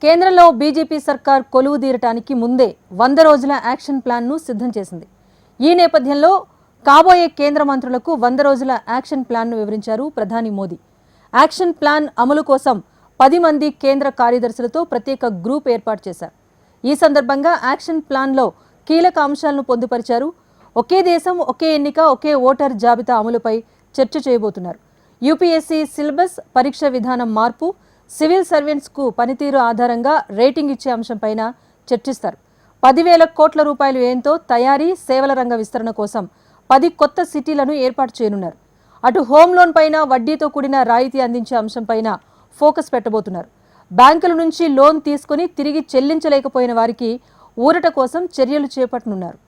కేంద్రంలో బీజేపీ సర్కార్ కొలువుదీరటానికి ముందే 100 రోజుల యాక్షన్ ప్లాన్ను సిద్ధం చేసింది. ఈ నేపథ్యంలో కాబోయే కేంద్ర మంత్రులకు 100 రోజుల యాక్షన్ ప్లాన్ను వివరించారు ప్రధాని మోదీ. యాక్షన్ ప్లాన్ అమలు కోసం 10 మంది కేంద్ర కార్యదర్శులతో ప్రత్యేక గ్రూప్ ఏర్పాటు చేశారు. ఈ సందర్భంగా యాక్షన్ ప్లాన్లో కీలక అంశాలను పొందుపరిచారు. ఒకే దేశం ఒకే ఎన్నిక ఒకే ఓటర్ జాబితా అమలుపై చర్చ చేయబోతున్నారు. యూపీఎస్సీ సిలబస్ పరీక్ష విధానం మార్పు, సివిల్ సర్వెంట్స్కు పనితీరు ఆధారంగా రేటింగ్ ఇచ్చే అంశంపైన చర్చిస్తారు. 10,000 కోట్ల రూపాయల వ్యయంతో తయారీ, సేవల రంగ విస్తరణ కోసం 10 కొత్త సిటీలను ఏర్పాటు చేయనున్నారు. అటు హోమ్ లోన్ పైన వడ్డీతో కూడిన రాయితీ అందించే అంశంపైన ఫోకస్ పెట్టబోతున్నారు. బ్యాంకుల నుంచి లోన్ తీసుకుని తిరిగి చెల్లించలేకపోయిన వారికి ఊరట కోసం చర్యలు చేపట్టనున్నారు.